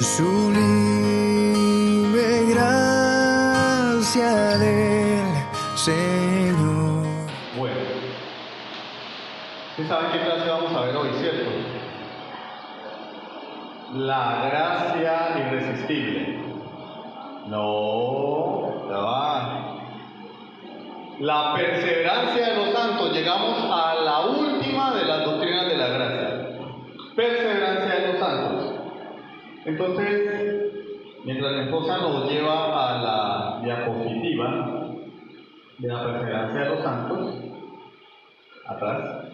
Sublime gracia del Señor. Bueno, ¿ustedes saben qué clase vamos a ver hoy, cierto? La gracia irresistible. No, ya va. La perseverancia de los santos. Llegamos a la última de las doctrinas de la gracia. Perseverancia de los santos. Entonces, mientras mi esposa nos lleva a la diapositiva de la perseverancia de los santos, atrás,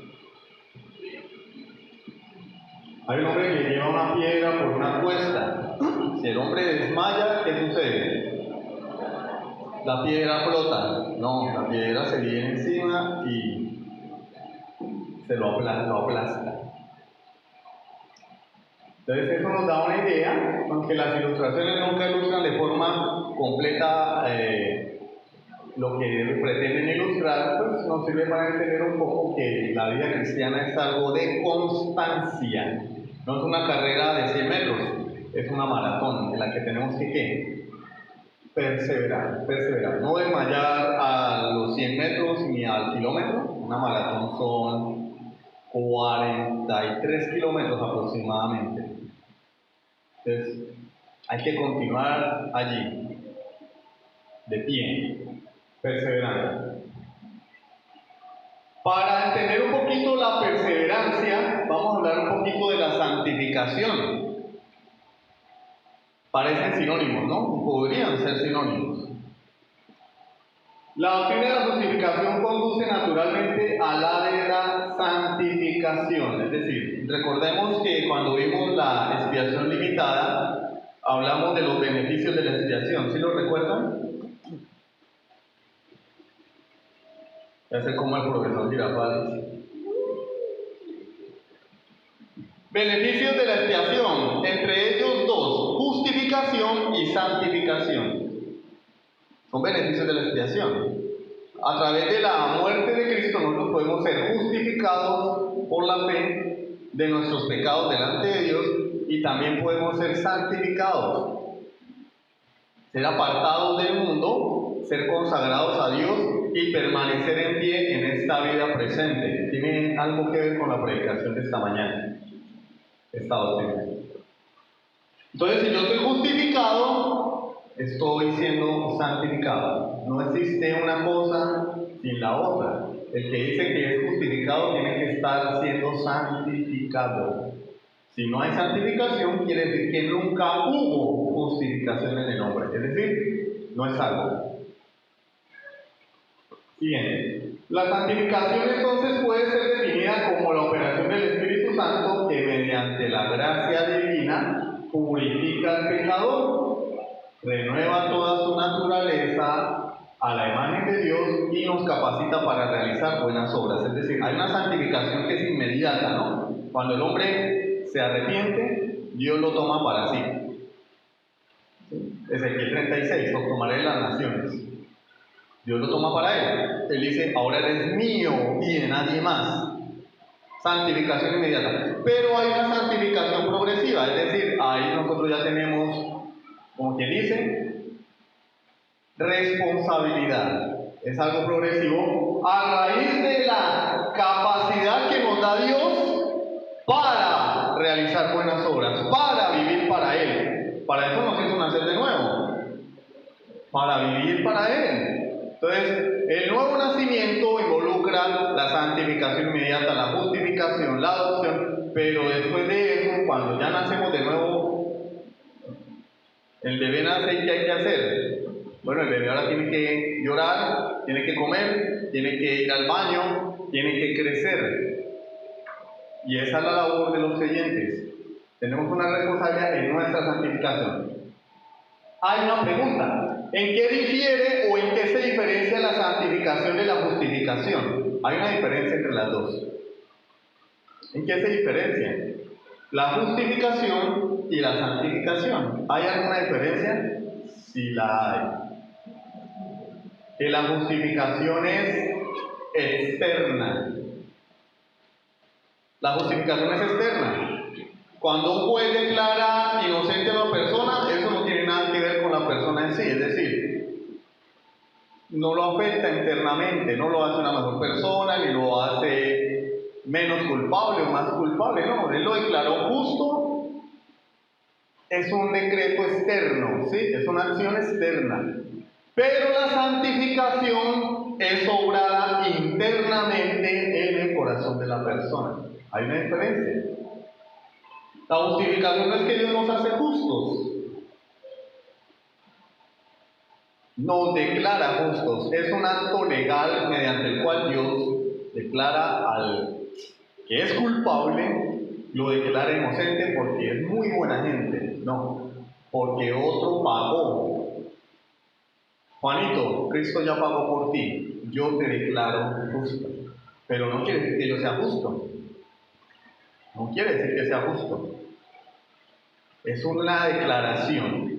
hay un hombre que lleva una piedra por una cuesta. Si el hombre desmaya, ¿qué sucede? La piedra flota. No, la piedra se viene encima y se lo aplasta. Entonces eso nos da una idea, aunque las ilustraciones nunca ilustran de forma completa lo que pretenden ilustrar, pues nos sirve para entender un poco que la vida cristiana es algo de constancia. No es una carrera de 100 metros, es una maratón en la que tenemos que ¿qué? Perseverar. No desmayar a los 100 metros ni al kilómetro. Una maratón son 43 kilómetros aproximadamente. Entonces, hay que continuar allí, de pie, perseverando. Para entender un poquito la perseverancia, vamos a hablar un poquito de la santificación. Parecen sinónimos, ¿no? Podrían ser sinónimos. La doctrina de la justificación conduce naturalmente a la de la santificación. Es decir, recordemos que cuando vimos la expiación limitada, hablamos de los beneficios de la expiación. ¿Sí lo recuerdan? Ya sé cómo el profesor Girafales dice. Beneficios de la expiación, entre ellos dos, justificación y santificación. Son beneficios de la expiación. A través de la muerte de Cristo nosotros podemos ser justificados por la fe de nuestros pecados delante de Dios y también podemos ser santificados, ser apartados del mundo, ser consagrados a Dios y permanecer en pie en esta vida presente. Tiene algo que ver con la predicación de esta mañana, esta doctrina. Entonces, si yo soy justificado, estoy siendo santificado. No existe una cosa sin la otra. El que dice que es justificado tiene que estar siendo santificado. Si no hay santificación, quiere decir que nunca hubo justificación en el hombre. Es decir, no es algo. Bien, la santificación entonces puede ser definida como la operación del Espíritu Santo que mediante la gracia divina purifica al pecador, renueva toda su naturaleza a la imagen de Dios y nos capacita para realizar buenas obras. Es decir, hay una santificación que es inmediata, ¿no? Cuando el hombre se arrepiente, Dios lo toma para sí. Ezequiel 36, os tomaré las naciones. Dios lo toma para él. Él dice, ahora eres mío y de nadie más. Santificación inmediata. Pero hay una santificación progresiva, es decir, ahí nosotros ya tenemos, como quien dice, responsabilidad. Es algo progresivo a raíz de la capacidad que nos da Dios para realizar buenas obras, para vivir para Él. Para eso nos hizo nacer de nuevo, para vivir para Él. Entonces, el nuevo nacimiento involucra la santificación inmediata, la justificación, la adopción, pero después de eso, cuando ya nacemos de nuevo, el bebé nace y ¿qué hay que hacer? Bueno, el bebé ahora tiene que llorar, tiene que comer, tiene que ir al baño, tiene que crecer. Y esa es la labor de los creyentes. Tenemos una responsabilidad en nuestra santificación. Hay una pregunta. ¿En qué difiere o en qué se diferencia la santificación de la justificación? Hay una diferencia entre las dos. ¿En qué se diferencia? La justificación y la santificación. ¿Hay alguna diferencia? Sí la hay. Que la justificación es externa. La justificación es externa. Cuando un juez declara inocente a una persona, eso no tiene nada que ver con la persona en sí, es decir, no lo afecta internamente, no lo hace una mejor persona, ni lo hace menos culpable o más culpable, no, él lo declaró justo, es un decreto externo, ¿sí? Es una acción externa. Pero la santificación es obrada internamente en el corazón de la persona. Hay una diferencia. La justificación no es que Dios nos hace justos, nos declara justos. Es un acto legal mediante el cual Dios declara al que es culpable, lo declara inocente porque es muy buena gente. No, porque otro pagó. Juanito, Cristo ya pagó por ti, yo te declaro justo. Pero no quiere decir que yo sea justo. No quiere decir que sea justo. Es una declaración.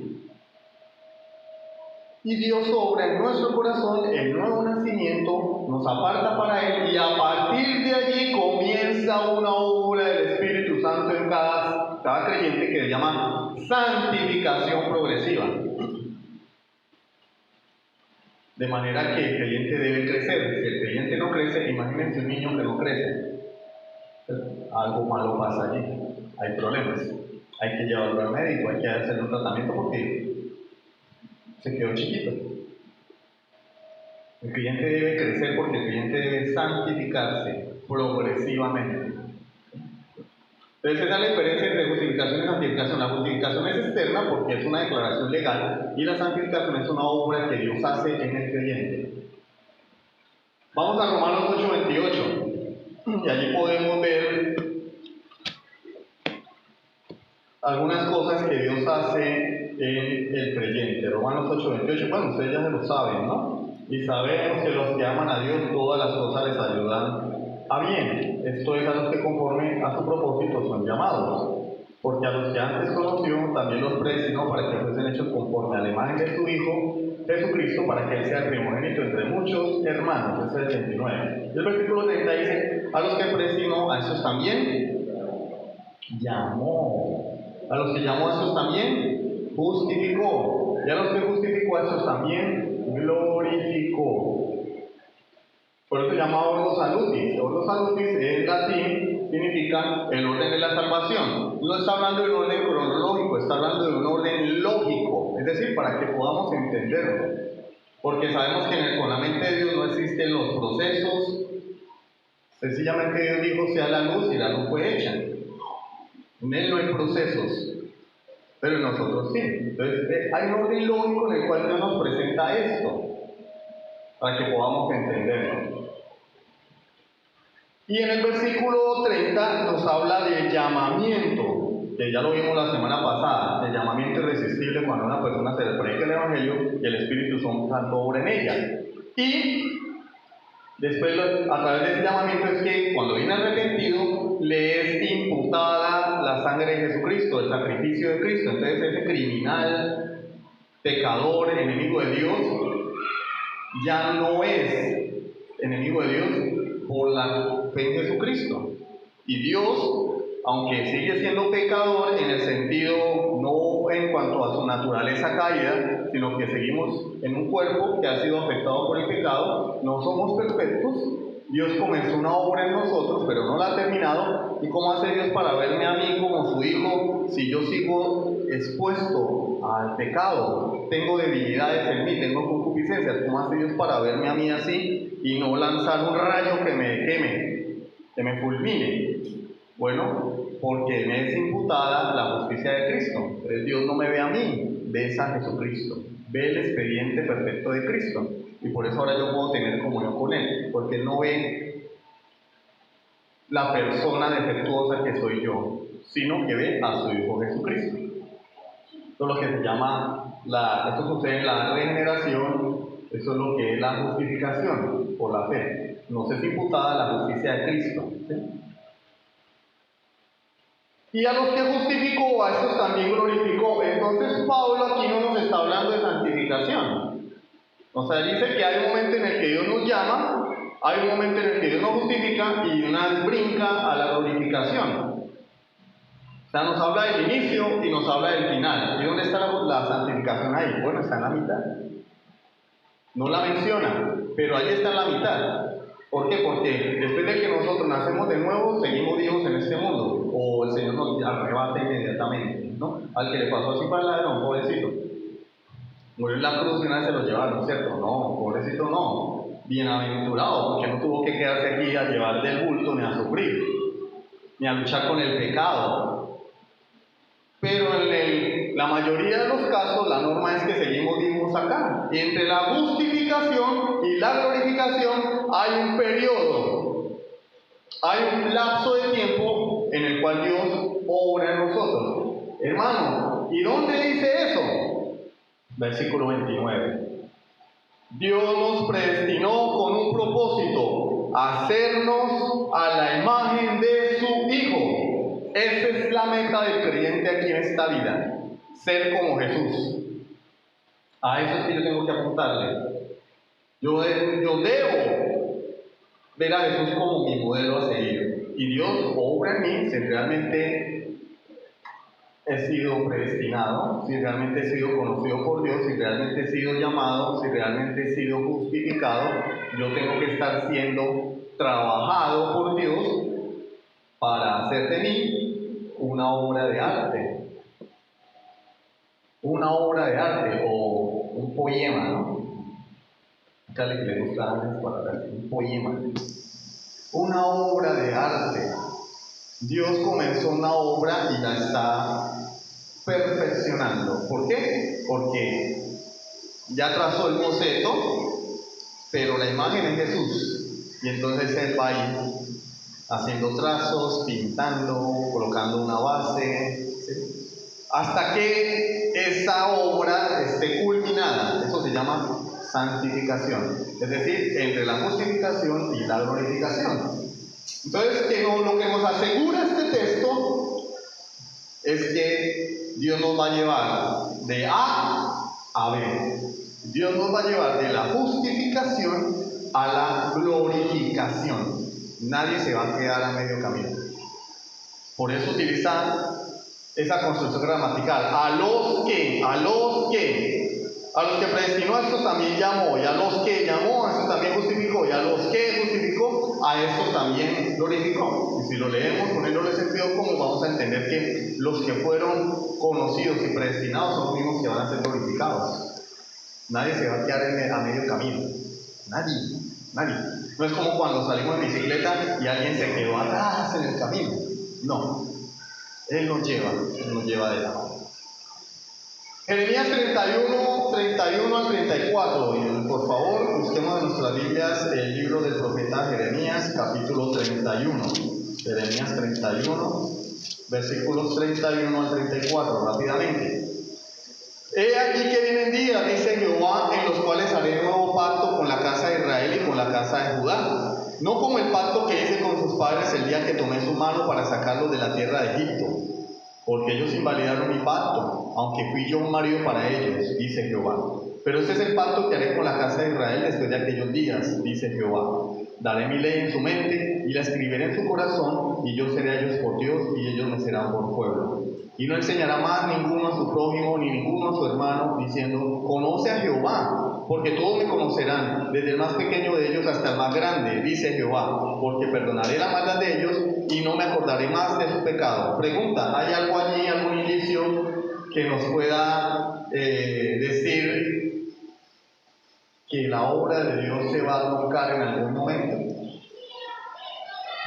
Y Dios obra en nuestro corazón el nuevo nacimiento, nos aparta para Él y a partir de allí comienza una obra del Espíritu Santo en cada creyente que se llama santificación progresiva. De manera que el creyente debe crecer. Si el creyente no crece, imagínense un niño que no crece. Algo malo pasa allí. Hay problemas. Hay que llevarlo al médico, hay que hacerle un tratamiento porque se quedó chiquito. El creyente debe crecer porque el creyente debe santificarse progresivamente. Entonces esa es la diferencia entre justificación y santificación. La justificación es externa porque es una declaración legal y la santificación es una obra que Dios hace en el creyente. Vamos a Romanos 8:28 y allí podemos ver algunas cosas que Dios hace en el creyente. Romanos 8:28, bueno, ustedes ya se lo saben, ¿no? Y sabemos que los que aman a Dios todas las cosas les ayudan a bien. Esto es a los que conforme a su propósito son llamados. Porque a los que antes conoció también los predestinó para que fuesen hechos conforme a la imagen de su Hijo Jesucristo, para que Él sea el primogénito entre muchos hermanos. Ese es el 29. Y el versículo 30 dice: a los que predestinó, a esos también llamó. A los que llamó, a esos también justificó. Y a los que justificó, a esos también glorificó. Por eso se llama Ordo Salutis. Ordo Salutis en latín significa el orden de la salvación. No está hablando de un orden cronológico, está hablando de un orden lógico. Es decir, para que podamos entenderlo. Porque sabemos que con la mente de Dios no existen los procesos. Sencillamente Dios dijo sea la luz y la luz fue hecha. En Él no hay procesos, pero en nosotros sí. Entonces hay un orden lógico en el cual Dios nos presenta esto, para que podamos entenderlo. Y en el versículo 30 nos habla de llamamiento, que ya lo vimos la semana pasada, el llamamiento irresistible cuando a una persona se le predica el Evangelio y el Espíritu Santo obra en ella. Y después, a través de ese llamamiento es que cuando viene arrepentido, le es imputada la sangre de Jesucristo, el sacrificio de Cristo. Entonces ese criminal, pecador, enemigo de Dios, ya no es enemigo de Dios por la fe en Jesucristo. Y Dios, aunque sigue siendo pecador en el sentido, no en cuanto a su naturaleza caída, sino que seguimos en un cuerpo que ha sido afectado por el pecado, no somos perfectos. Dios comenzó una obra en nosotros, pero no la ha terminado. ¿Y cómo hace Dios para verme a mí como su hijo si yo sigo expuesto al pecado? Tengo debilidades en mí, tengo concupiscencias. ¿Cómo hace Dios para verme a mí así y no lanzar un rayo que me queme, que me fulmine? Bueno, porque me es imputada la justicia de Cristo. Entonces Dios no me ve a mí, ve a Jesucristo, ve el expediente perfecto de Cristo. Y por eso ahora yo puedo tener comunión con Él, porque Él no ve la persona defectuosa que soy yo, sino que ve a su Hijo Jesucristo. Esto es lo que se llama, esto sucede en la regeneración, eso es lo que es la justificación por la fe. Nos es imputada la justicia de Cristo, ¿sí? Y a los que justificó, a estos también glorificó. Entonces Pablo aquí no nos está hablando de santificación. O sea, dice que hay un momento en el que Dios nos llama, hay un momento en el que Dios nos justifica y una vez brinca a la glorificación. O sea, nos habla del inicio y nos habla del final. ¿Y dónde está la santificación ahí? Bueno, está en la mitad. No la menciona, pero ahí está en la mitad. ¿Por qué? Porque después de que nosotros nacemos de nuevo, seguimos vivos en este mundo. O el Señor nos arrebata inmediatamente, ¿no? Al que le pasó así para el ladrón, pobrecito. Murió en la cruz y una vez se lo llevaron, ¿cierto? No, pobrecito no. Bienaventurado, porque no tuvo que quedarse aquí a llevar del bulto ni a sufrir, ni a luchar con el pecado. Pero en la mayoría de los casos, la norma es que seguimos vivos acá. Y entre la justificación y la glorificación hay un periodo, hay un lapso de tiempo en el cual Dios obra en nosotros. Hermano, ¿y dónde dice eso? Versículo 29. Dios nos predestinó con un propósito, hacernos a la imagen de su Hijo. Esa es la meta del creyente aquí en esta vida, ser como Jesús. A eso es que yo tengo que apuntarle. Yo debo ver a Jesús como mi modelo a seguir. Y Dios obra en mí si realmente he sido predestinado, si realmente he sido conocido por Dios, si realmente he sido llamado, si realmente he sido justificado. Yo tengo que estar siendo trabajado por Dios para hacer de mí una obra de arte. Una obra de arte o un poema, ¿no? Acá le gusta las palabras, un poema. Una obra de arte. Dios comenzó una obra y la está perfeccionando. ¿Por qué? Porque ya trazó el boceto, pero la imagen es Jesús. Y entonces Él va a ir haciendo trazos, pintando, colocando una base, ¿sí? Hasta que esa obra esté culminada. Eso se llama santificación. Es decir, entre la justificación y la glorificación. Entonces, lo que nos asegura este texto es que Dios nos va a llevar de A a B. Dios nos va a llevar de la justificación a la glorificación. Nadie se va a quedar a medio camino. Por eso utiliza esa construcción gramatical. A los que predestinó, a estos también llamó, y a los que llamó, a estos también justificó, y a los que justificó, a estos también glorificó. Y si lo leemos poniéndole sentido común, vamos a entender que los que fueron conocidos y predestinados son los mismos que van a ser glorificados. Nadie se va a quedar a medio camino. Nadie. No es como cuando salimos en bicicleta y alguien se quedó atrás en el camino. No. Él nos lleva de la mano. Jeremías 31 al 34. Y por favor, busquemos en nuestras Biblias el libro del profeta Jeremías, capítulo 31. Jeremías 31, versículos 31 al 34, rápidamente. He aquí que vienen días, dice Jehová, en los cuales haré nuevo pacto con la casa de Israel y con la casa de Judá. No como el pacto que hice con sus padres el día que tomé su mano para sacarlos de la tierra de Egipto. Porque ellos invalidaron mi pacto, aunque fui yo un marido para ellos, dice Jehová. Pero este es el pacto que haré con la casa de Israel después de aquellos días, dice Jehová. Daré mi ley en su mente y la escribiré en su corazón, y yo seré a ellos por Dios y ellos me serán por pueblo. Y no enseñará más ninguno a su prójimo ni ninguno a su hermano, diciendo, conoce a Jehová, porque todos me conocerán, desde el más pequeño de ellos hasta el más grande, dice Jehová, porque perdonaré la maldad de ellos y no me acordaré más de su pecado. Pregunta, ¿hay algo allí, algún indicio que nos pueda decir que la obra de Dios se va a truncar en algún momento?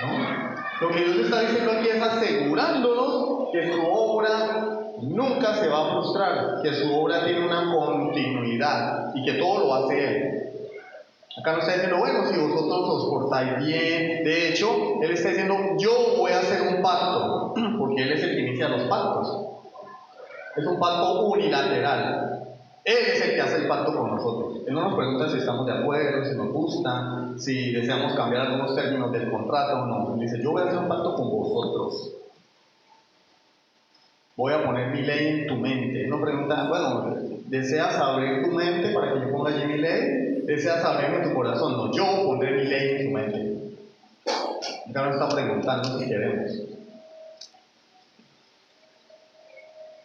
¿No? Lo que Dios está diciendo aquí es asegurándonos que su obra nunca se va a frustrar, que su obra tiene una continuidad y que todo lo hace Él. Acá no está diciendo, bueno, si vosotros os portáis bien. De hecho, Él está diciendo, yo voy a hacer un pacto, porque Él es el que inicia los pactos. Es un pacto unilateral. Él es el que hace el pacto con nosotros. Él no nos pregunta si estamos de acuerdo, si nos gusta, si deseamos cambiar algunos términos del contrato. No, Él dice, yo voy a hacer un pacto con vosotros. Voy a poner mi ley en tu mente. Él nos pregunta, bueno, ¿deseas abrir tu mente para que yo ponga allí mi ley? ¿Deseas abrirme tu corazón? No, yo pondré mi ley en tu mente. Acá nos está preguntando si queremos.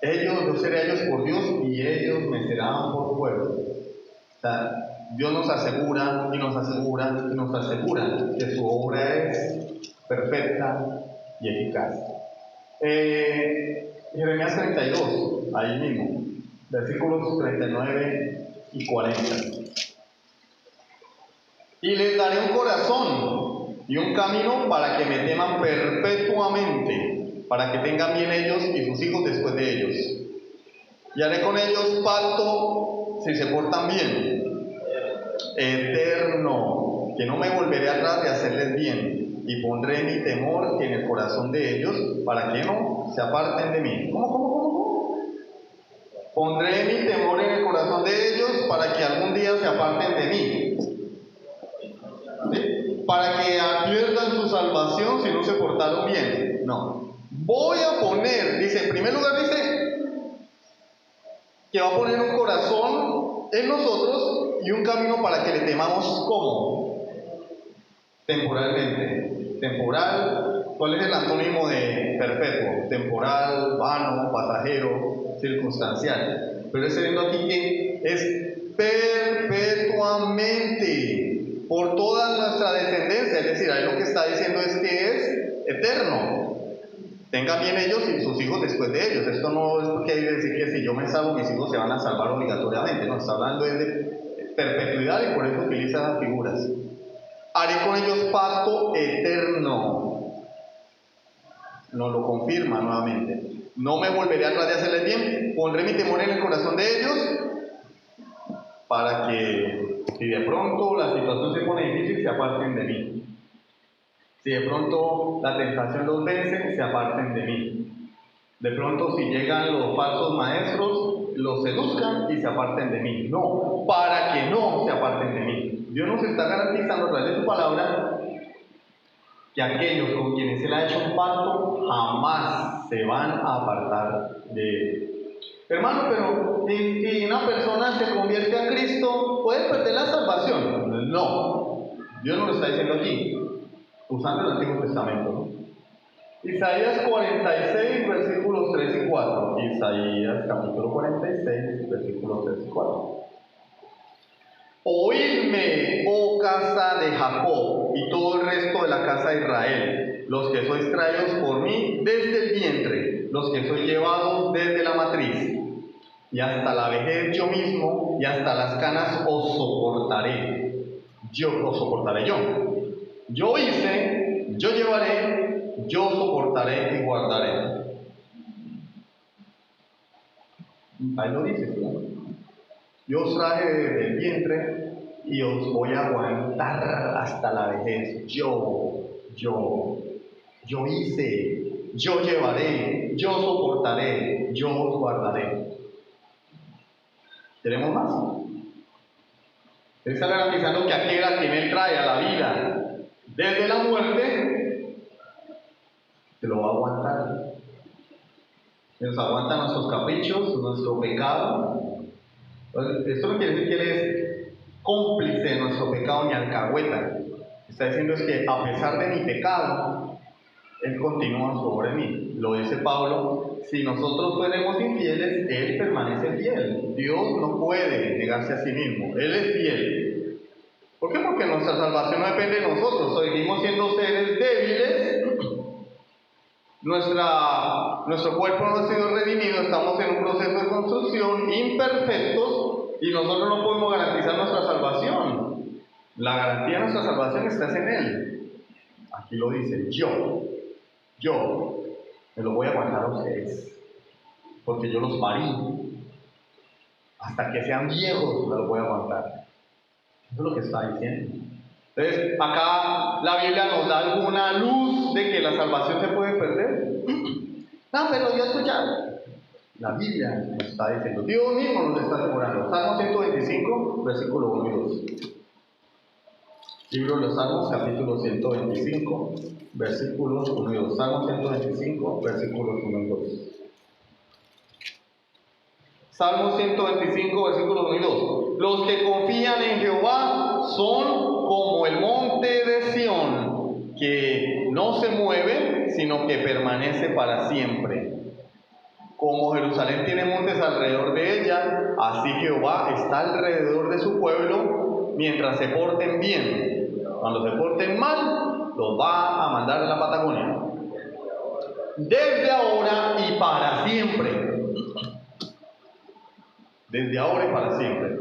Yo seré a ellos por Dios y ellos me serán por pueblo. O sea, Dios nos asegura y nos asegura y nos asegura que su obra es perfecta y eficaz. Jeremías 32, ahí mismo, versículos 39 y 40. Y les daré un corazón y un camino para que me teman perpetuamente, para que tengan bien ellos y sus hijos después de ellos. Y haré con ellos pacto si se portan bien, eterno, que no me volveré atrás de hacerles bien, y pondré mi temor en el corazón de ellos para que no se aparten de mí. ¿Cómo? Pondré mi temor en el corazón de ellos para que algún día se aparten de mí. ¿Sí? Para que pierdan su salvación si no se portaron bien. No. Voy a poner, dice, en primer lugar dice que va a poner un corazón en nosotros y un camino para que le temamos. ¿Cómo? Temporalmente. Temporal, ¿cuál es el antónimo de perpetuo? Temporal, vano, pasajero, circunstancial. Pero estoy viendo aquí que es perpetuamente, por toda nuestra descendencia. Es decir, ahí lo que está diciendo es que es eterno. Tengan bien ellos y sus hijos después de ellos. Esto no es porque hay que decir que si yo me salvo, mis hijos se van a salvar obligatoriamente. No, está hablando de perpetuidad y por eso utiliza las figuras. Haré con ellos pacto eterno. Nos lo confirma nuevamente. No me volveré atrás de hacerles bien. Pondré mi temor en el corazón de ellos para que si de pronto la situación se pone difícil, se aparten de mí. Si de pronto la tentación los vence, se aparten de mí. De pronto si llegan los falsos maestros, los seduzcan y se aparten de mí. No, para que no se aparten de mí. Dios nos está garantizando a través de su palabra que aquellos con quienes Él ha hecho un pacto jamás se van a apartar de Él. Hermano, pero si una persona se convierte a Cristo, ¿puede perder la salvación? No, Dios no lo está diciendo aquí, usando el Antiguo Testamento, ¿no? Isaías 46, versículos 3 y 4. Isaías capítulo 46, versículos 3 y 4. Oídme, oh casa de Jacob, y todo el resto de la casa de Israel, los que sois traídos por mí desde el vientre, los que sois llevados desde la matriz, y hasta la vejez yo mismo, y hasta las canas os soportaré. Yo os soportaré yo. Yo hice, yo llevaré, yo soportaré y guardaré. Ahí lo dice, ¿no? Yo os traje desde el vientre y os voy a aguantar hasta la vejez. Yo hice, yo llevaré, yo soportaré, yo os guardaré. ¿Queremos más? Él está garantizando que aquel a quien Él trae a la vida desde la muerte, se lo va a aguantar. Nos aguanta nuestros caprichos, nuestro pecado. Esto no quiere decir que Él es cómplice de nuestro pecado ni alcahueta. Está diciendo es que a pesar de mi pecado, Él continúa sobre mí. Lo dice Pablo, si nosotros fuéramos infieles, Él permanece fiel. Dios no puede negarse a sí mismo, Él es fiel. ¿Por qué? Porque nuestra salvación no depende de nosotros. Seguimos siendo seres débiles. Nuestro cuerpo no ha sido redimido, estamos en un proceso de construcción, imperfectos, y nosotros no podemos garantizar nuestra salvación. La garantía de nuestra salvación está en Él. Aquí lo dice, yo me lo voy a aguantar a ustedes, porque yo los parí. Hasta que sean viejos me lo voy a aguantar. Eso es lo que está diciendo. Entonces, acá la Biblia nos da alguna luz de que la salvación se puede perder. No, pero yo he escuchado. La Biblia nos está diciendo, Dios mismo nos está asegurando. Salmo 125, versículo 1 y 2. Libro de los Salmos, capítulo 125, versículos 1 y 2. Salmo 125, versículos 1 y 2. Salmo 125, versículos 1 y 2. Los que confían en Jehová son como el monte de Sión, que no se mueve, sino que permanece para siempre. Como Jerusalén tiene montes alrededor de ella, así Jehová está alrededor de su pueblo mientras se porten bien. Cuando se porten mal, los va a mandar a la Patagonia. Desde ahora y para siempre. Desde ahora y para siempre.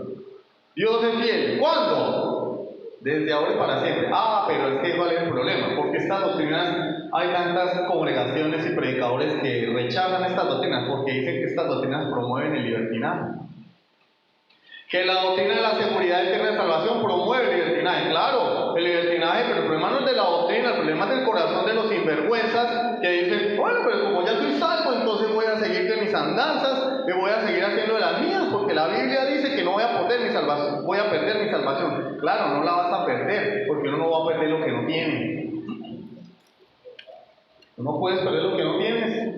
Dios es fiel. ¿Cuándo? Desde ahora y para siempre. Pero es que igual es el problema, porque estas doctrinas, hay tantas congregaciones y predicadores que rechazan estas doctrinas porque dicen que estas doctrinas promueven el libertinaje. Que la doctrina de la seguridad eterna de salvación promueve el libertinaje. Claro, el libertinaje, pero el problema no es de la doctrina, el problema es del corazón de los sinvergüenzas que dicen, bueno, pero como ya soy salvo, entonces voy a seguir de mis andanzas, me voy a seguir haciendo de las mías, porque la Biblia dice que no voy a perder mi salvación, voy a perder mi salvación. Claro, no la vas a perder, porque uno no va a perder lo que no tiene. No puedes perder lo que no tienes.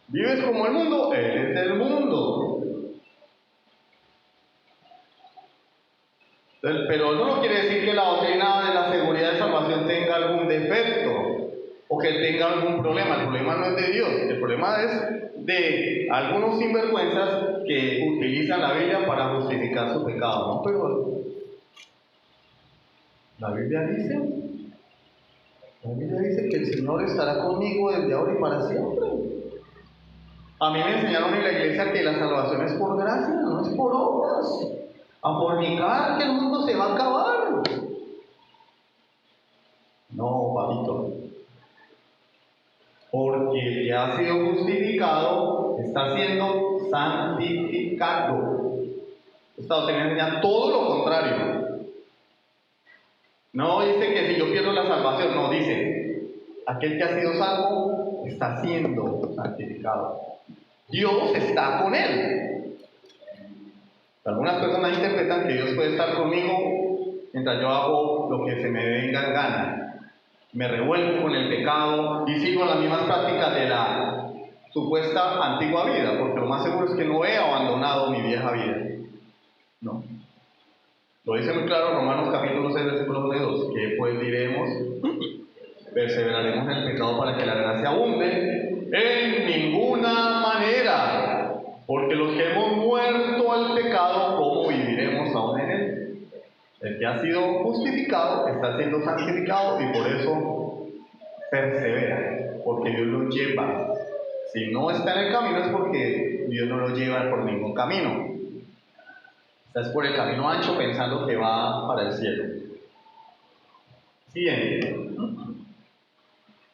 Vives como el mundo, eres del mundo. Pero eso no quiere decir que la doctrina de la seguridad de salvación tenga algún defecto o que tenga algún problema. El problema no es de Dios, el problema es de algunos sinvergüenzas que utilizan la Biblia para justificar su pecado. No, pero la Biblia dice que el Señor estará conmigo desde ahora y para siempre. A mí me enseñaron en la iglesia que la salvación es por gracia, no es por obras. A fornicar, que el mundo se va a acabar. No, papito. Porque el que ha sido justificado está siendo santificado. Esta doctrina enseña todo lo contrario. No dice que si yo pierdo la salvación, no, dice, aquel que ha sido salvo está siendo santificado. Dios está con él. Algunas personas interpretan que Dios puede estar conmigo mientras yo hago lo que se me venga en gana. Me revuelvo con el pecado y sigo las mismas prácticas de la supuesta antigua vida, porque lo más seguro es que no he abandonado mi vieja vida. No. Lo dice muy claro Romanos capítulo 6, versículo 1 y 2, que pues diremos, perseveraremos en el pecado para que la gracia abunde. En ninguna manera. Porque los que hemos muerto al pecado, ¿cómo viviremos aún en él? El que ha sido justificado está siendo santificado y por eso persevera, porque Dios lo lleva. Si no está en el camino es porque Dios no lo lleva por ningún camino. Estás por el camino ancho pensando que va para el cielo. Siguiente.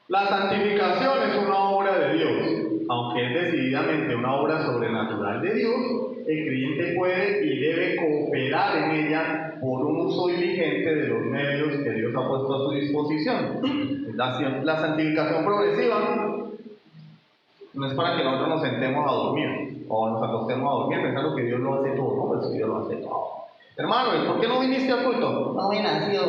La santificación es una obra de Dios. Aunque es decididamente una obra sobrenatural de Dios, el creyente puede y debe cooperar en ella por un uso diligente de los medios que Dios ha puesto a su disposición. La santificación progresiva no es para que nosotros nos sentemos a dormir o nos acostemos a dormir pensando que Dios lo hace todo. No, pues Dios lo hace todo. Hermano, ¿y por qué no viniste al culto? No me nació.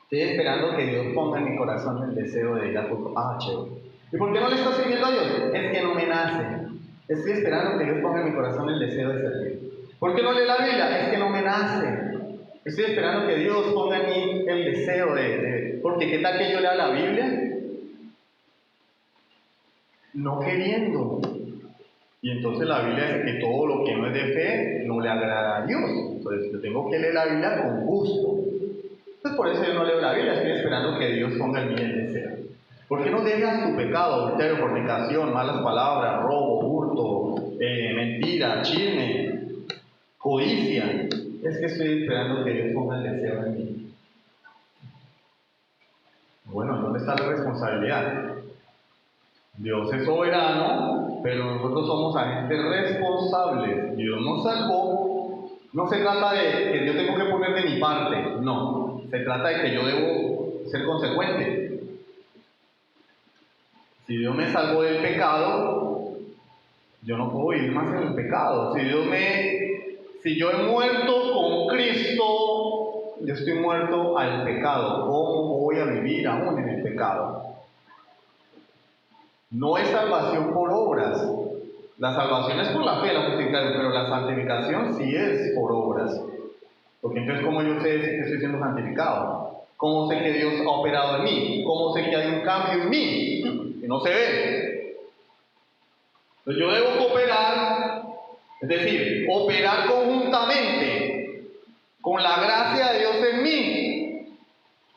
Estoy esperando que Dios ponga en mi corazón el deseo de ir al culto. Chévere. ¿Y por qué no le estás sirviendo a Dios? Es que no me nace. Estoy esperando que Dios ponga en mi corazón el deseo de servir. ¿Por qué no lee la Biblia? Es que no me nace. Estoy esperando que Dios ponga en mí el deseo de... Porque ¿qué tal que yo lea la Biblia? No queriendo. Y entonces la Biblia dice que todo lo que no es de fe no le agrada a Dios. Entonces yo tengo que leer la Biblia con gusto. Entonces por eso yo no leo la Biblia, estoy esperando que Dios ponga en mí el deseo. ¿Por qué no dejas tu pecado, adulterio, fornicación, malas palabras, robo, hurto, mentira, chisme, codicia? Es que estoy esperando que Dios ponga el deseo en mí. Bueno, ¿dónde está la responsabilidad? Dios es soberano, pero nosotros somos agentes responsables. Dios nos salvó. No se trata de que yo tengo que poner de mi parte, no. Se trata de que yo debo ser consecuente. Si Dios me salvó del pecado, yo no puedo vivir más en el pecado. Si yo he muerto con Cristo, yo estoy muerto al pecado. ¿Cómo voy a vivir aún en el pecado? No es salvación por obras. La salvación es por la fe, la justificación, pero la santificación sí es por obras. Porque entonces, ¿cómo yo sé que estoy siendo santificado? ¿Cómo sé que Dios ha operado en mí? ¿Cómo sé que hay un cambio en mí? que no se ve. Entonces yo debo cooperar, es decir, operar conjuntamente con la gracia de Dios en mí,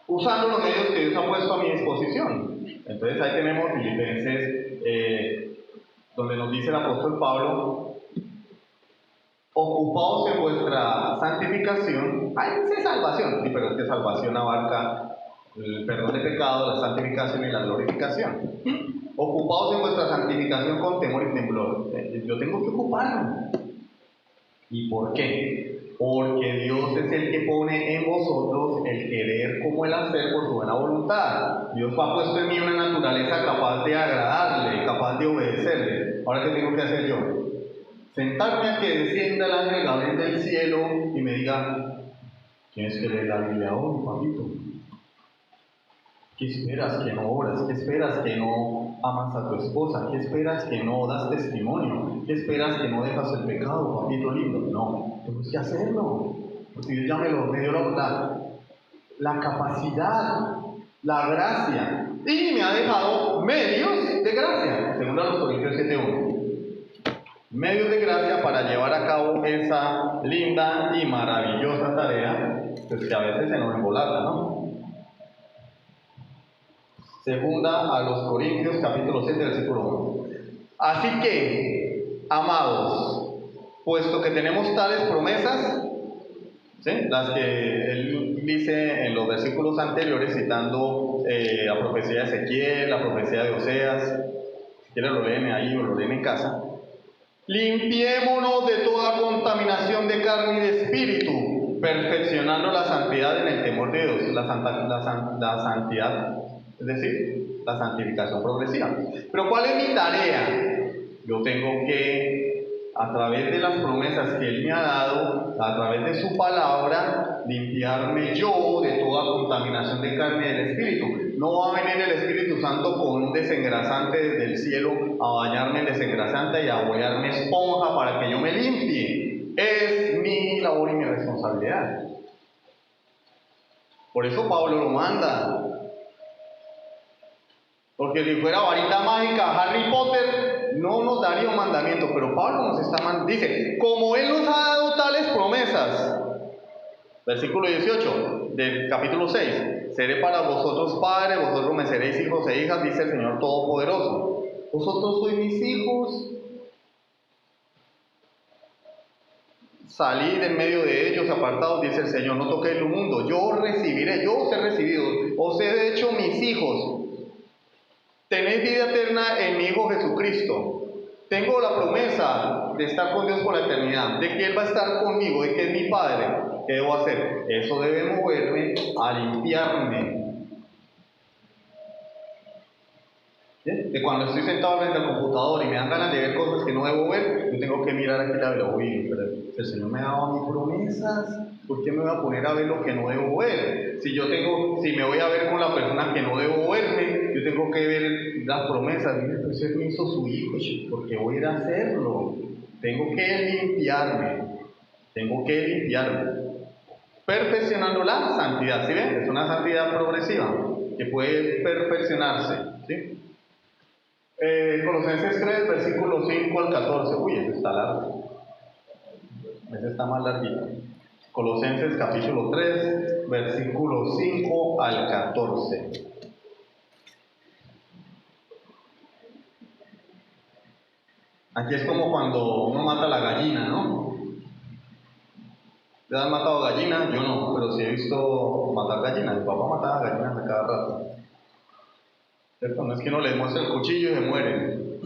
usando los medios que Dios ha puesto a mi disposición. Entonces ahí tenemos Filipenses, donde nos dice el apóstol Pablo: ocupaos en vuestra santificación. Ahí dice salvación, sí, pero es que salvación abarca el perdón de pecado, la santificación y la glorificación. Ocupaos en vuestra santificación con temor y temblor. Yo tengo que ocuparme. ¿Y por qué? Porque Dios es el que pone en vosotros el querer como el hacer por su buena voluntad. Dios ha puesto en mí una naturaleza capaz de agradarle, capaz de obedecerle. Ahora, ¿qué tengo que hacer yo? Sentarme a que descienda el ángel Gabriel del cielo y me diga: ¿tienes que leer la Biblia hoy, papito? ¿Qué esperas que no oras? ¿Qué esperas que no amas a tu esposa? ¿Qué esperas que no das testimonio? ¿Qué esperas que no dejas el pecado, papito lindo? No, tenemos que hacerlo, porque Dios ya me dio la capacidad, la gracia, y me ha dejado medios de gracia, según a los Corintios 7:1. Medios de gracia para llevar a cabo esa linda y maravillosa tarea, pues que a veces se nos embolata, ¿no? Segunda a los Corintios, capítulo 7, versículo 1. Así que, amados, puesto que tenemos tales promesas, ¿sí?, las que él dice en los versículos anteriores, citando la profecía de Ezequiel, la profecía de Oseas, si quieren lo leen ahí o lo leen en casa. Limpiémonos de toda contaminación de carne y de espíritu, perfeccionando la santidad en el temor de Dios, la santidad, es decir, la santificación progresiva. Pero ¿cuál es mi tarea? Yo tengo que, a través de las promesas que Él me ha dado, a través de su palabra, limpiarme yo de toda contaminación de carne y del espíritu. No va a venir el Espíritu Santo con un desengrasante desde el cielo a bañarme en desengrasante y a bollarme esponja para que yo me limpie. Es mi labor y mi responsabilidad. Por eso Pablo lo manda. Porque si fuera varita mágica, Harry Potter no nos daría un mandamiento, pero Pablo nos está mandando. Dice: como Él nos ha dado tales promesas, versículo 18 del capítulo 6, seré para vosotros padre, vosotros me seréis hijos e hijas, dice el Señor Todopoderoso. Vosotros sois mis hijos, salid en medio de ellos apartados, dice el Señor, no toquéis el mundo, yo os recibiré, yo os he recibido, os he hecho mis hijos. Tenéis vida eterna en mi Hijo Jesucristo. Tengo la promesa de estar con Dios por la eternidad, de que Él va a estar conmigo, de que es mi Padre. ¿Qué debo hacer? Eso debe moverme a limpiarme. ¿Sí? Que cuando estoy sentado frente al computador y me dan ganas de ver cosas que no debo ver, yo tengo que mirar aquí la veo. Uy, pero el Señor me ha dado mis promesas, ¿por qué me voy a poner a ver lo que no debo ver? Si me voy a ver con la persona que no debo verme, yo tengo que ver las promesas. Mire, pues Él me hizo su hijo, porque voy a ir a hacerlo. Tengo que limpiarme. Perfeccionando la santidad, ¿sí ven? Es una santidad progresiva que puede perfeccionarse, ¿sí? Colosenses 3, versículos 5 al 14. Uy, ese está largo. Ese está más larguito. Colosenses capítulo 3, versículos 5 al 14. Aquí es como cuando uno mata la gallina, ¿no? ¿Le han matado gallinas? Yo no, pero sí he visto matar gallinas. Mi papá mataba gallinas a cada rato. ¿Cierto? No es que uno les muestre el cuchillo y se mueren.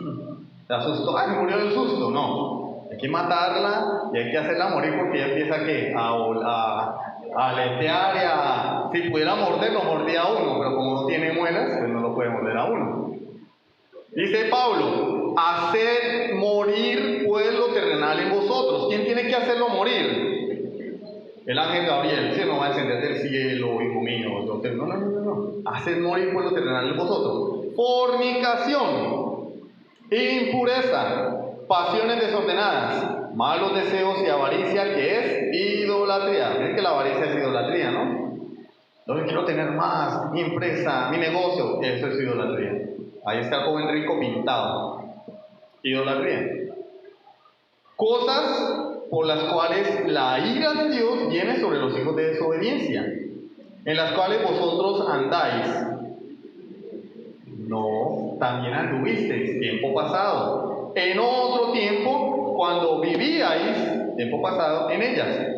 ¿Se asustó? ¡Ay, se murió del susto! No. Hay que matarla y hay que hacerla morir porque ella empieza ¿qué? A aletear y a... Si pudiera morder, lo mordía a uno, pero como no tiene muelas, pues no lo puede morder a uno. Dice Pablo: haced morir pues lo terrenal en vosotros. ¿Quién tiene que hacerlo morir? El ángel Gabriel. ¿Sí? No va a descender del cielo, hijo mío. Entonces, no. Haced morir pues lo terrenal en vosotros. Fornicación, impureza, pasiones desordenadas, malos deseos y avaricia, que es idolatría. Miren que la avaricia es idolatría, ¿no? Yo quiero tener más, mi empresa, mi negocio, eso es idolatría. Ahí está el joven rico pintado. Idolatría. Cosas por las cuales la ira de Dios viene sobre los hijos de desobediencia, en las cuales vosotros andáis. No, también anduvisteis tiempo pasado, en otro tiempo, cuando vivíais, tiempo pasado, en ellas.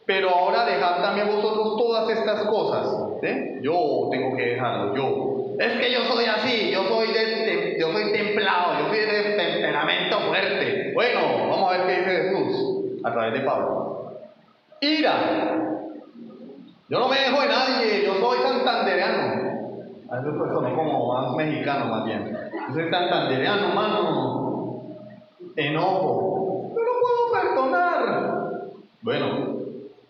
Pero ahora dejad también vosotros todas estas cosas. ¿Sí? Yo tengo que dejarlo, yo. Es que yo soy así, yo soy templado, yo soy de temperamento fuerte. Bueno, vamos a ver qué dice Jesús a través de Pablo. Ira. Yo no me dejo de nadie, yo soy santandereano. A veces pues sonó como más mexicano más bien. Yo soy santandereano, mano. Enojo. Yo no puedo perdonar. Bueno,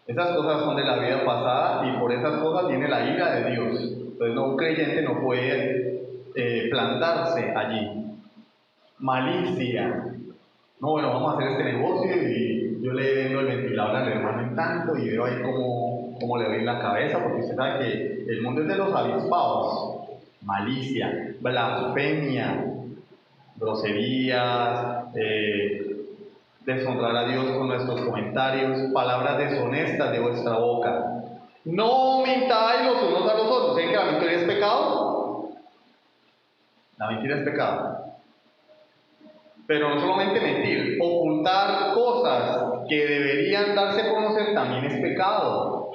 esas cosas son de la vida pasada y por esas cosas viene la ira de Dios. Entonces un creyente no puede plantarse allí. Malicia. No, bueno, vamos a hacer este negocio y yo le vendo el ventilador al hermano en tanto y veo ahí cómo le doy la cabeza, porque usted sabe que el mundo es de los avispados. Malicia, blasfemia, groserías, deshonrar a Dios con nuestros comentarios, palabras deshonestas de vuestra boca. No mintáis los unos a los otros. ¿Saben que la mentira es pecado? La mentira es pecado. Pero no solamente mentir, ocultar cosas que deberían darse a conocer también es pecado.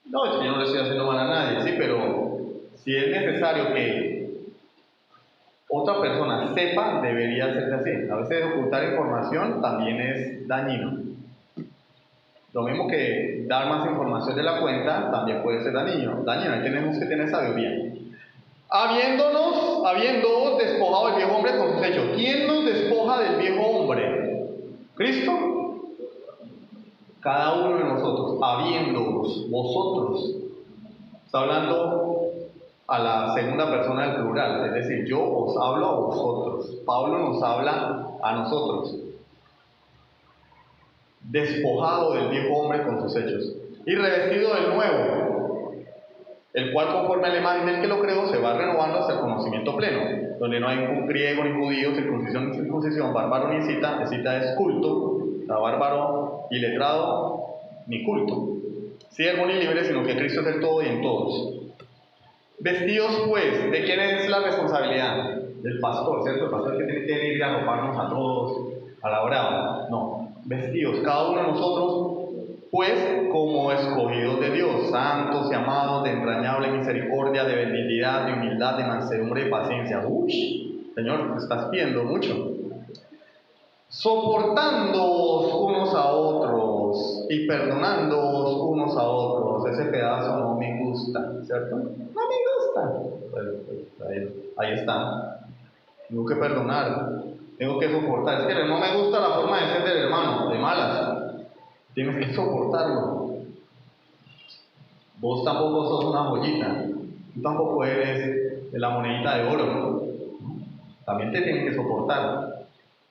No, yo no le estoy haciendo mal a nadie, sí, pero si es necesario que otra persona sepa, debería hacerse así. A veces ocultar información también es dañino. Lo mismo que dar más información de la cuenta también puede ser dañino. Ahí tenemos que tener sabiduría. Habiéndoos despojado del viejo hombre con sus hechos. ¿Quién nos despoja del viejo hombre? ¿Cristo? Cada uno de nosotros, habiéndoos, vosotros. Está hablando a la segunda persona del plural, es decir, yo os hablo a vosotros. Pablo nos habla a nosotros. Despojado del viejo hombre con sus hechos y revestido del nuevo, el cual conforme a la imagen del que lo creó se va renovando hasta el conocimiento pleno, donde no hay un griego ni judío, circuncisión ni circuncisión, bárbaro ni escita es culto, está bárbaro y letrado ni culto, siervo ni libre, sino que Cristo es el todo y en todos. Vestidos pues, ¿de quién es la responsabilidad? Del pastor, ¿cierto? El pastor que tiene que ir a arroparnos a todos a la hora. No, vestidos, cada uno de nosotros, pues como escogidos de Dios, santos y amados, de entrañable misericordia, de benignidad, de humildad, de mansedumbre, de paciencia. Uy, Señor, te estás pidiendo mucho. Soportándoos unos a otros y perdonándoos unos a otros. Ese pedazo no me gusta, ¿cierto? No me gusta. Pues, ahí está. Tengo que perdonar, tengo que soportar. Es que no me gusta la forma de ser del hermano, de malas. Tienes que soportarlo. Vos tampoco sos una joyita. Tú tampoco eres de la monedita de oro. También te tienen que soportar.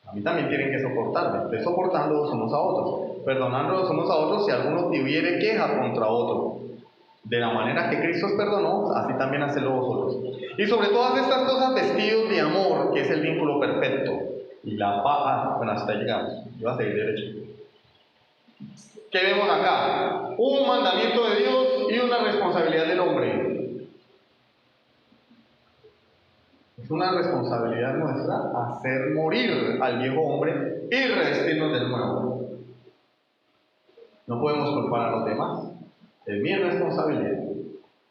A mí también tienen que soportarme. Estoy soportándolos unos a otros, perdonándolos unos a otros si alguno tuviere queja contra otro. De la manera que Cristo os perdonó, así también hacedlo vosotros. Y sobre todas estas cosas, vestidos de amor, que es el vínculo perfecto. Y la paz. Bueno, hasta ahí llegamos. Yo voy a seguir derecho. ¿Qué vemos acá? Un mandamiento de Dios y una responsabilidad del hombre. Es una responsabilidad nuestra hacer morir al viejo hombre y revestirnos del nuevo. No podemos culpar a los demás. Es mi responsabilidad.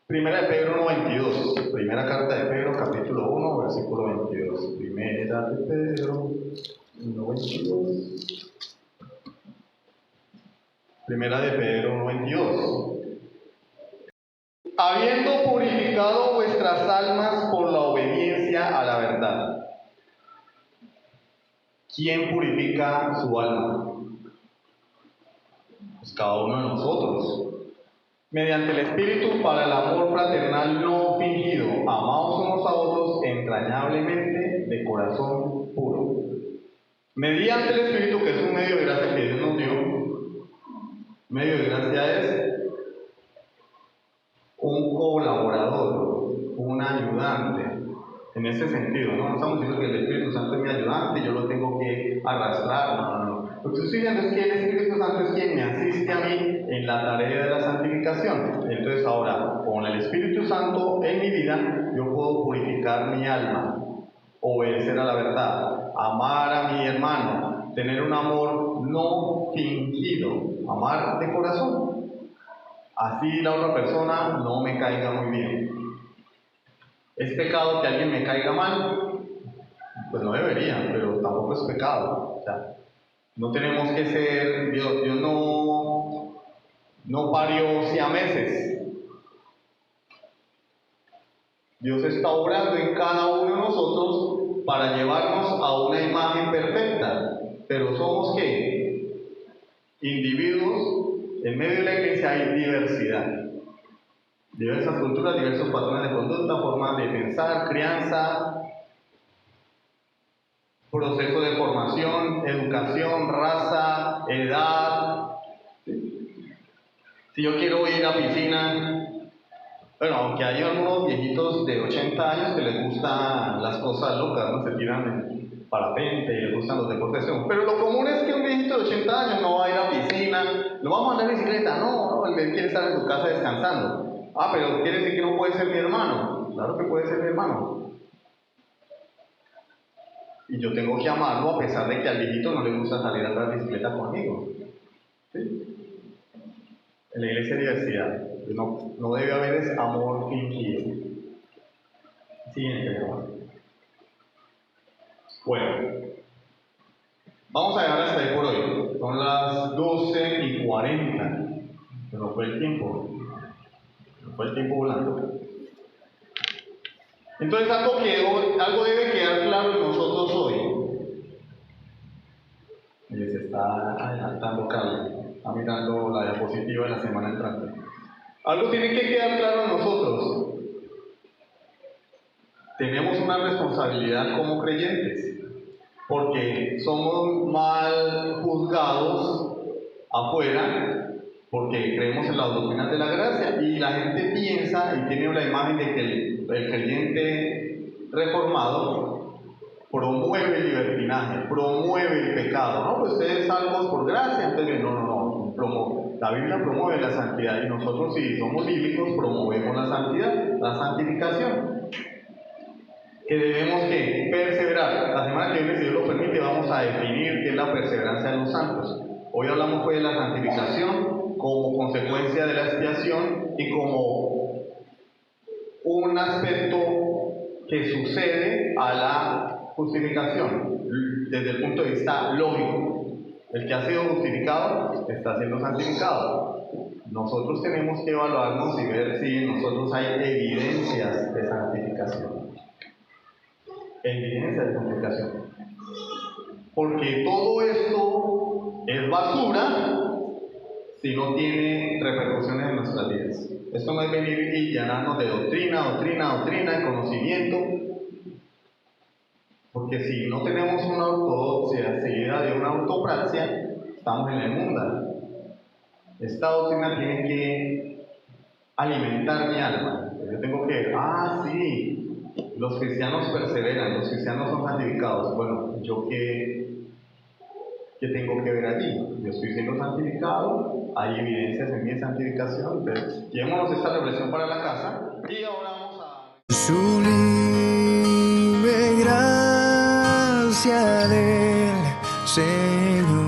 Primera de Pedro 1:22. Primera carta de Pedro, capítulo 1, versículo 22. Primera de Pedro 1:22. Primera de Pedro 1:22. Habiendo purificado vuestras almas por la obediencia a la verdad. ¿Quién purifica su alma? Pues cada uno de nosotros. Mediante el Espíritu para el amor fraternal no fingido, amaos unos a otros entrañablemente de corazón puro. Mediante el Espíritu, que es un medio de gracia que Dios nos dio. Medio de gracia es un colaborador, un ayudante, en ese sentido, ¿no? No estamos diciendo que el Espíritu Santo es mi ayudante, yo lo tengo que arrastrar, no, no, no. Lo que estoy diciendo es que el Espíritu Santo es quien me asiste a mí en la tarea de la santificación. Entonces ahora, con el Espíritu Santo en mi vida, yo puedo purificar mi alma, obedecer a la verdad, amar a mi hermano, tener un amor no fingido, amar de corazón. Así la otra persona no me caiga muy bien. ¿Es pecado que alguien me caiga mal? Pues no debería, pero tampoco es pecado. O sea, no tenemos que ser, Dios no parió siameses. Dios está obrando en cada uno de nosotros para llevarnos a una imagen perfecta. Pero somos ¿qué? Individuos. En medio de la iglesia hay diversidad. Diversas culturas, diversos patrones de conducta, formas de pensar, crianza, proceso de formación, educación, raza, edad. Si yo quiero ir a piscina, bueno, aunque hay algunos viejitos de 80 años que les gustan las cosas locas, ¿no? Se tiran en parapente y les gustan los deportes extremos. Pero lo común es que un viejito de 80 años no va a ir a piscina, no vamos a andar en bicicleta, no, él quiere estar en su casa descansando. Ah, pero quiere decir que no puede ser mi hermano. Claro que puede ser mi hermano. Y yo tengo que amarlo a pesar de que al viejito no le gusta salir a andar en bicicleta conmigo. ¿Sí? En la iglesia hay diversidad. No debe haber ese amor fingido. Siguiente, hermano. Bueno, vamos a dejar hasta ahí por hoy. Son las 12:40. Se nos fue el tiempo. Se nos fue el tiempo volando. Entonces algo debe quedar claro en nosotros hoy. Y se está adelantando Carlos, está mirando la diapositiva de la semana entrante. Algo tiene que quedar claro en nosotros. Tenemos una responsabilidad como creyentes, porque somos mal juzgados afuera, porque creemos en las doctrinas de la gracia, y la gente piensa y tiene la imagen de que el creyente reformado promueve el libertinaje, promueve el pecado. No, pues ustedes salvos por gracia, entonces no, la Biblia promueve la santidad, y nosotros, si somos bíblicos, promovemos la santidad, la santificación, que debemos que perseverar. La semana que viene, si Dios lo permite, vamos a definir qué es la perseverancia de los santos. Hoy hablamos de la santificación como consecuencia de la expiación y como un aspecto que sucede a la justificación desde el punto de vista lógico. El que ha sido justificado está siendo santificado. Nosotros tenemos que evaluarnos y ver si en nosotros hay evidencias de santificación. Evidencias de santificación. Porque todo esto es basura si no tiene repercusiones en nuestras vidas. Esto no es venir y llenarnos de doctrina, de conocimiento. Porque si no tenemos una ortodoxia seguida de una ortopraxia, estamos en la inmunda. Esta doctrina tiene que alimentar mi alma. Yo tengo que, sí, los cristianos perseveran, los cristianos son santificados. Bueno, ¿yo qué tengo que ver allí? Yo estoy siendo santificado, hay evidencias en mi santificación. Entonces, llevémonos esta reflexión para la casa y ahora vamos a... Sublime gracia del Señor.